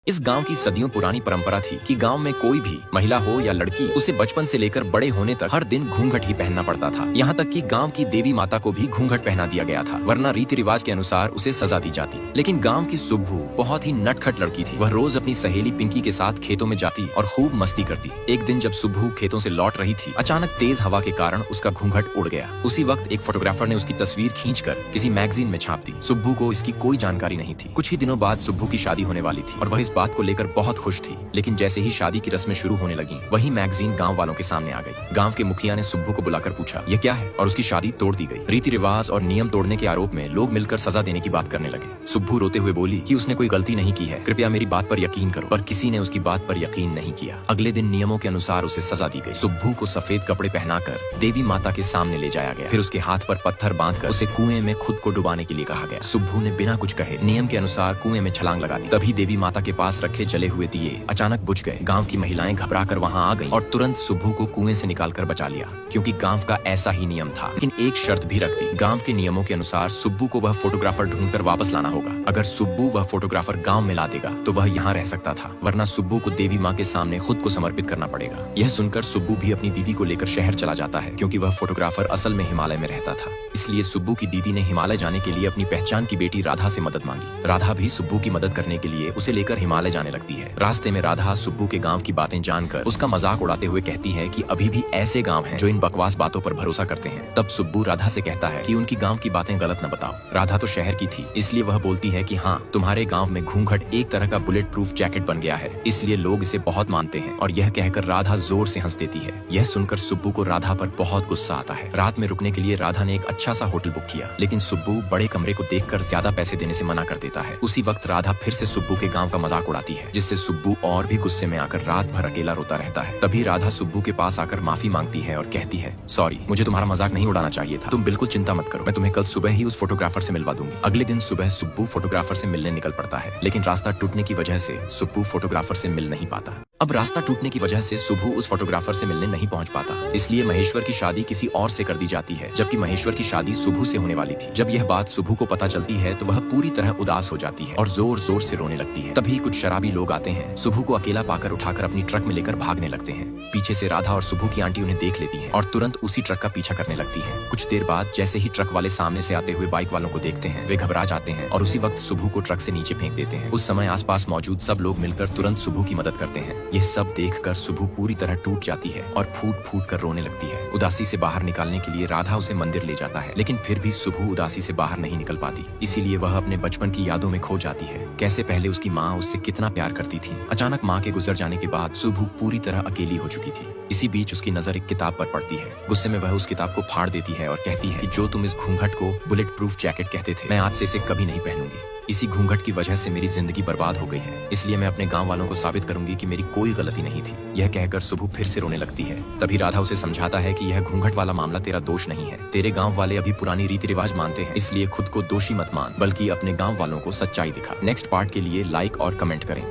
इस गांव की सदियों पुरानी परंपरा थी कि गांव में कोई भी महिला हो या लड़की उसे बचपन से लेकर बड़े होने तक हर दिन घूंघट ही पहनना पड़ता था। यहाँ तक कि गांव की देवी माता को भी घूंघट पहना दिया गया था, वरना रीति रिवाज के अनुसार उसे सजा दी जाती। लेकिन गांव की सुब्बू बहुत ही नटखट लड़की थी। वह रोज अपनी सहेली पिंकी के साथ खेतों में जाती और खूब मस्ती करती। एक दिन जब सुब्बू खेतों से लौट रही थी, अचानक तेज हवा के कारण उसका घूंघट उड़ गया। उसी वक्त एक फोटोग्राफर ने उसकी तस्वीर खींचकर किसी मैगजीन में छाप दी। सुब्बू को इसकी कोई जानकारी नहीं थी। कुछ ही दिनों बाद सुब्बू की शादी होने वाली थी और वह इस बात को लेकर बहुत खुश थी। लेकिन जैसे ही शादी की रस्में शुरू होने लगी, वही मैगजीन गांव वालों के सामने आ गई। गांव के मुखिया ने सुब्बू को बुलाकर पूछा, यह क्या है, और उसकी शादी तोड़ दी गई। रीति रिवाज और नियम तोड़ने के आरोप में लोग मिलकर सजा देने की बात करने लगे। सुब्बू रोते हुए बोली कि उसने कोई गलती नहीं की है, कृपया मेरी बात पर यकीन करो। पर किसी ने उसकी बात पर यकीन नहीं किया। अगले दिन नियमों के अनुसार उसे सजा दी गई। सुब्बू को सफेद कपड़े पहनाकर देवी माता के सामने ले जाया गया। फिर उसके हाथ पर पत्थर बांधकर उसे कुएं में खुद को डुबाने के लिए कहा गया। सुब्बू ने बिना कुछ कहे नियम के अनुसार कुएं में छलांग लगा दी। तभी देवी माता के पास रखे जले हुए दिए अचानक बुझ गए। गांव की महिलाएं घबराकर वहां आ गईं और तुरंत सुब्बू को कुएं से निकालकर बचा लिया, क्योंकि गांव का ऐसा ही नियम था। लेकिन एक शर्त भी रख दी। गांव के नियमों के अनुसार सुब्बू को वह फोटोग्राफर ढूंढकर वापस लाना होगा। अगर सुब्बू वह फोटोग्राफर गांव में ला देगा तो वह यहाँ रह सकता था, वरना सुब्बू को देवी माँ के सामने खुद को समर्पित करना पड़ेगा। यह सुनकर सुब्बू भी अपनी दीदी को लेकर शहर चला जाता है, क्योंकि वह फोटोग्राफर असल में हिमालय में रहता था। इसलिए सुब्बू की दीदी ने हिमालय जाने के लिए अपनी पहचान की बेटी राधा से मदद मांगी। राधा भी सुब्बू की मदद करने के लिए उसे लेकर हिमालय जाने लगती है। रास्ते में राधा सुब्बू के गांव की बातें जानकर उसका मजाक उड़ाते हुए कहती है कि अभी भी ऐसे गांव हैं जो इन बकवास बातों पर भरोसा करते हैं। तब सुब्बू राधा से कहता है कि उनकी गांव की बातें गलत न बताओ। राधा तो शहर की थी, इसलिए वह बोलती है कि हाँ, तुम्हारे गांव में घूंघट एक तरह का बुलेट प्रूफ जैकेट बन गया है, इसलिए लोग इसे बहुत मानते हैं। और यह कहकर राधा जोर से हंस देती है। यह सुनकर सुब्बू को राधा पर बहुत गुस्सा आता है। रात में रुकने के लिए राधा ने एक अच्छा सा होटल बुक किया, लेकिन सुब्बू बड़े कमरे को देखकर ज्यादा पैसे देने से मना कर देता है। उसी वक्त राधा फिर से सुब्बू के गांव का मजाक उड़ाती है, जिससे सुब्बू और भी गुस्से में आकर रात भर अकेला रोता रहता है। तभी राधा सुब्बू के पास आकर माफी मांगती है और कहती है, सॉरी, मुझे तुम्हारा मजाक नहीं उड़ाना चाहिए था। तुम बिल्कुल चिंता मत करो, मैं तुम्हें कल सुबह ही उस फोटोग्राफर से मिलवा दूंगी। अगले दिन सुबह सुब्बू फोटोग्राफर से मिलने निकल पड़ता है, लेकिन रास्ता टूटने की वजह से सुब्बू फोटोग्राफर से मिल नहीं पाता। अब रास्ता टूटने की वजह से सुब्बू उस फोटोग्राफर से मिलने नहीं पहुंच पाता, इसलिए महेश्वर की शादी किसी और से कर दी जाती है, जबकि महेश्वर की शादी सुब्बू से होने वाली थी। जब यह बात सुब्बू को पता चलती है तो वह पूरी तरह उदास हो जाती है और जोर जोर से रोने लगती है। तभी कुछ शराबी लोग आते हैं, सुब्बू को अकेला पाकर उठाकर अपनी ट्रक में लेकर भागने लगते हैं। पीछे से राधा और सुब्बू की आंटी उन्हें देख लेती है और तुरंत उसी ट्रक का पीछा करने लगती है। कुछ देर बाद जैसे ही ट्रक वाले सामने से आते हुए बाइक वालों को देखते हैं, वे घबरा जाते हैं और उसी वक्त सुब्बू को ट्रक से नीचे फेंक देते हैं। उस समय आसपास मौजूद सब लोग मिलकर तुरंत सुब्बू की मदद करते हैं। यह सब देखकर सुब्बू पूरी तरह टूट जाती है और फूट फूट कर रोने लगती है। उदासी से बाहर निकालने के लिए राधा उसे मंदिर ले जाता है, लेकिन फिर भी सुब्बू उदासी से बाहर नहीं निकल पाती। इसीलिए वह अपने बचपन की यादों में खो जाती है। कैसे पहले उसकी माँ उससे कितना प्यार करती थी। अचानक माँ के गुजर जाने के बाद सुब्बू पूरी तरह अकेली हो चुकी थी। इसी बीच उसकी नजर एक किताब पर पड़ती है। गुस्से में वह उस किताब को फाड़ देती है और कहती है कि जो तुम इस घूंघट को बुलेट प्रूफ जैकेट कहते थे, मैं आज से इसे कभी नहीं पहनूंगी। इसी घूंघट की वजह से मेरी जिंदगी बर्बाद हो गई है, इसलिए मैं अपने गांव वालों को साबित करूंगी कि मेरी कोई गलती नहीं थी। यह कहकर सुब्बू फिर से रोने लगती है। तभी राधा उसे समझाता है कि यह घूंघट वाला मामला तेरा दोष नहीं है। तेरे गांव वाले अभी पुरानी रीति रिवाज मानते हैं, इसलिए खुद को दोषी मत मान, बल्कि अपने गांव वालों को सच्चाई दिखा। नेक्स्ट पार्ट के लिए लाइक और कमेंट करें।